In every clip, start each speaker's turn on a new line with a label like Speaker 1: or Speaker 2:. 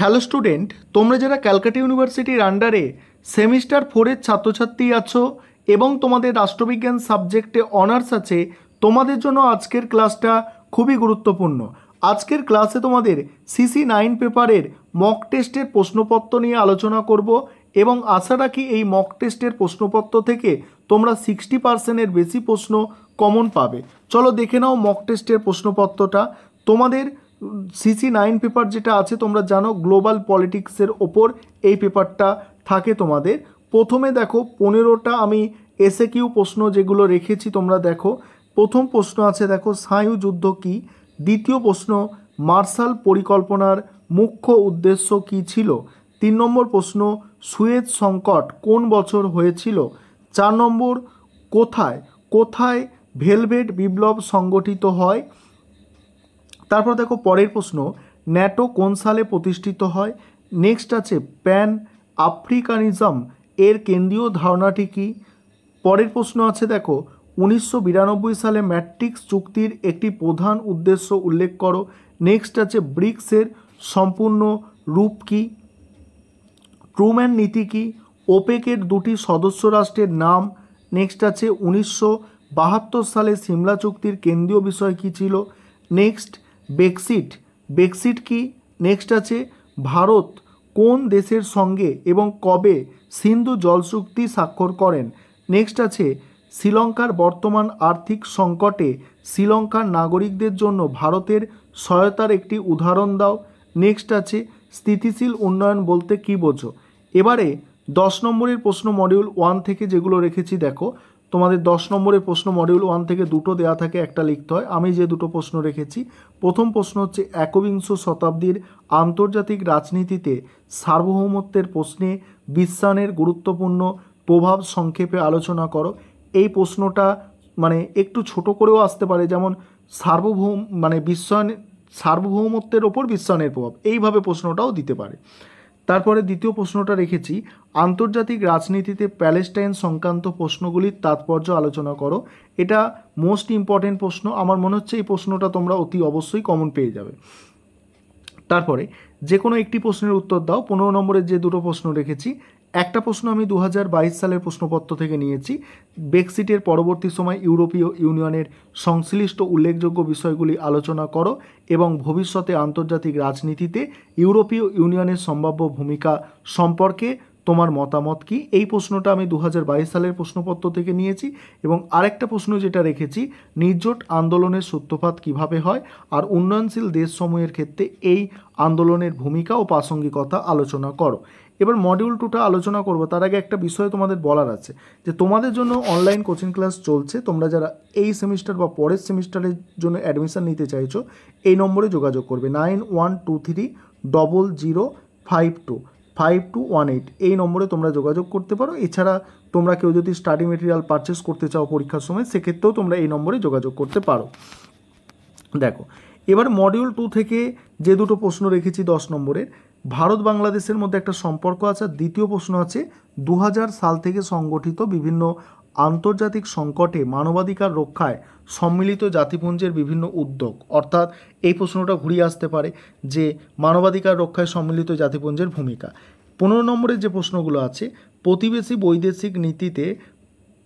Speaker 1: Hello student, তোমরা যারা ক্যালকাটা ইউনিভার্সিটির আন্ডারে সেমিস্টার 4-এর ছাত্রছাত্রী আছো এবং তোমাদের রাষ্ট্রবিজ্ঞান সাবজেক্টে অনার্স আছে, তোমাদের জন্য আজকের ক্লাসটা খুবই গুরুত্বপূর্ণ। আজকের ক্লাসে তোমাদের CC9 পেপারের মক টেস্টের প্রশ্নপত্র নিয়ে আলোচনা করব এবং আশা রাখি এই মক টেস্টের প্রশ্নপত্র থেকে তোমরা 60%-এর বেশি প্রশ্ন কমন পাবে। চলো দেখে নাও মক টেস্টের প্রশ্নপত্রটা। তোমাদের CC9 পেপার যেটা আছে তোমরা জানো গ্লোবাল পলিটিক্সের ওপর এই পেপারটা থাকে তোমাদের। প্রথমে দেখো 15টা আমি এসএকিউ প্রশ্ন যেগুলো রেখেছি তোমরা দেখো। প্রথম প্রশ্ন আছে দেখো, স্নায়ু যুদ্ধ কী? দ্বিতীয় প্রশ্ন, মার্শাল পরিকল্পনার মুখ্য উদ্দেশ্য কী ছিল? 3 নম্বর প্রশ্ন, সুয়েজ সংকট কোন বছর হয়েছিল? 4 নম্বর, কোথায় কোথায় ভেলভেট বিপ্লব সংগঠিত হয়? তারপর দেখো পরের প্রশ্ন, ন্যাটো কোন সালে প্রতিষ্ঠিত হয়? নেক্সট আছে প্যান আফ্রিকানিজম এর কেন্দ্রীয় ধারণাটি কী? পরের প্রশ্ন আছে দেখো, 1992 সালে ম্যাট্রিক্স চুক্তির একটি প্রধান উদ্দেশ্য উল্লেখ করো। নেক্সট আছে ব্রিক্সের সম্পূর্ণ রূপ কী? ট্রুম্যান নীতি কী? ওপেকের দুটি সদস্য রাষ্ট্রের নাম। নেক্সট আছে 1972 সালে সিমলা চুক্তির কেন্দ্রীয় বিষয় কী ছিল? নেক্সট ব্রেক্সিট কি? নেক্সট আছে ভারত কোন দেশের সঙ্গে এবং কবে সিন্ধু জল চুক্তি স্বাক্ষর করেন? নেক্সট আছে শ্রীলঙ্কার বর্তমান আর্থিক সংকটে শ্রীলঙ্কার নাগরিকদের জন্য ভারতের সহায়তার একটি উদাহরণ দাও। নেক্সট আছে স্থিতিশীল উন্নয়ন বলতে কী বোঝো? এবারে 10 নম্বরের প্রশ্ন মডিউল 1 থেকে যেগুলো রেখেছি দেখো। তোমাদের 10 নম্বরের প্রশ্ন মডিউল 1 থেকে দুটো দেওয়া থাকে, একটা লিখতে হয়। আমি যে দুটো প্রশ্ন রেখেছি, প্রথম প্রশ্ন হচ্ছে একবিংশ শতাব্দীর আন্তর্জাতিক রাজনীতিতে সার্বভৌমত্বের প্রশ্নে বিশ্বায়নের গুরুত্বপূর্ণ প্রভাব সংক্ষেপে আলোচনা করো। এই প্রশ্নটা মানে একটু ছোট করেও আসতে পারে, যেমন সার্বভৌমত্বের ওপর বিশ্বায়নের প্রভাব, এইভাবে প্রশ্নটাও দিতে পারে। তারপরে দ্বিতীয় প্রশ্নটা রেখেছি আন্তর্জাতিক রাজনীতিতে প্যালেস্টাইন সংক্রান্ত প্রশ্নগুলির তাৎপর্য আলোচনা করো। এটা মোস্ট ইম্পর্টেন্ট প্রশ্ন, আমার মনে হচ্ছে এই প্রশ্নটা তোমরা অতি অবশ্যই কমন পেয়ে যাবে। তারপরে যে কোনো একটি প্রশ্নের উত্তর দাও। 15 নম্বরের যে দুটো প্রশ্ন রেখেছি, একটা প্রশ্ন আমি 2022 সালের প্রশ্নপত্র থেকে নিয়েছি। ব্রেক্সিটের পরবর্তী সময় ইউরোপীয় ইউনিয়নের সংশ্লিষ্ট উল্লেখযোগ্য বিষয়গুলি আলোচনা করো এবং ভবিষ্যতে আন্তর্জাতিক রাজনীতিতে ইউরোপীয় ইউনিয়নের সম্ভাব্য ভূমিকা সম্পর্কে তোমার মতামত কী? এই প্রশ্নটা আমি 2022 সালের প্রশ্নপত্র থেকে নিয়েছি। এবং আরেকটা প্রশ্ন যেটা রেখেছি, নির্জোট আন্দোলনের সূত্রপাত কিভাবে হয় আর উন্নয়নশীল দেশসমূহের ক্ষেত্রে এই আন্দোলনের ভূমিকা ও প্রাসঙ্গিকতা আলোচনা করো। এবার মডিউল 2টা আলোচনা করব, তার আগে একটা বিষয় তোমাদের বলার আছে যে তোমাদের জন্য অনলাইন কোচিং ক্লাস চলছে। তোমরা যারা এই সেমিস্টার বা পরের সেমিস্টারের জন্য অ্যাডমিশান নিতে চাইছো, এই নম্বরে যোগাযোগ করবে 9123005218 এই নম্বরে তোমরা যোগাযোগ করতে পারো। এছাড়া তোমরা কেউ যদি স্টাডি মেটেরিয়াল পারচেস করতে চাও পরীক্ষার সময়, সেক্ষেত্রেও তোমরা এই নম্বরে যোগাযোগ করতে পারো। দেখো এবার মডিউল 2 থেকে যে দুটো প্রশ্ন রেখেছি 10 নম্বরের, ভারত বাংলাদেশের মধ্যে একটা সম্পর্ক আছে। দ্বিতীয় প্রশ্ন আছে 2000 সাল থেকে সংগঠিত বিভিন্ন আন্তর্জাতিক সংকটে মানবাধিকার রক্ষায় সম্মিলিত জাতিপুঞ্জের বিভিন্ন উদ্যোগ, অর্থাৎ এই প্রশ্নটা ঘুরিয়ে আসতে পারে যে মানবাধিকার রক্ষায় সম্মিলিত জাতিপুঞ্জের ভূমিকা। 15 নম্বরের যে প্রশ্নগুলো আছে, প্রতিবেশী বৈদেশিক নীতিতে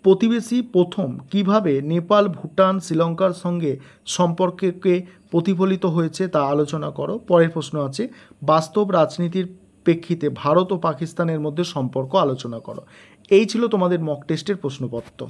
Speaker 1: প্রতিবেশী প্রথম কিভাবে নেপাল, ভুটান, শ্রীলঙ্কার সঙ্গে সম্পর্ককে প্রতিফলিত হয়েছে তা আলোচনা করো। পরের প্রশ্ন আছে বাস্তব রাজনীতির প্রেক্ষিতে ভারত ও পাকিস্তানের মধ্যে সম্পর্ক আলোচনা করো। এই ছিল তোমাদের মক টেস্টের প্রশ্নপত্র।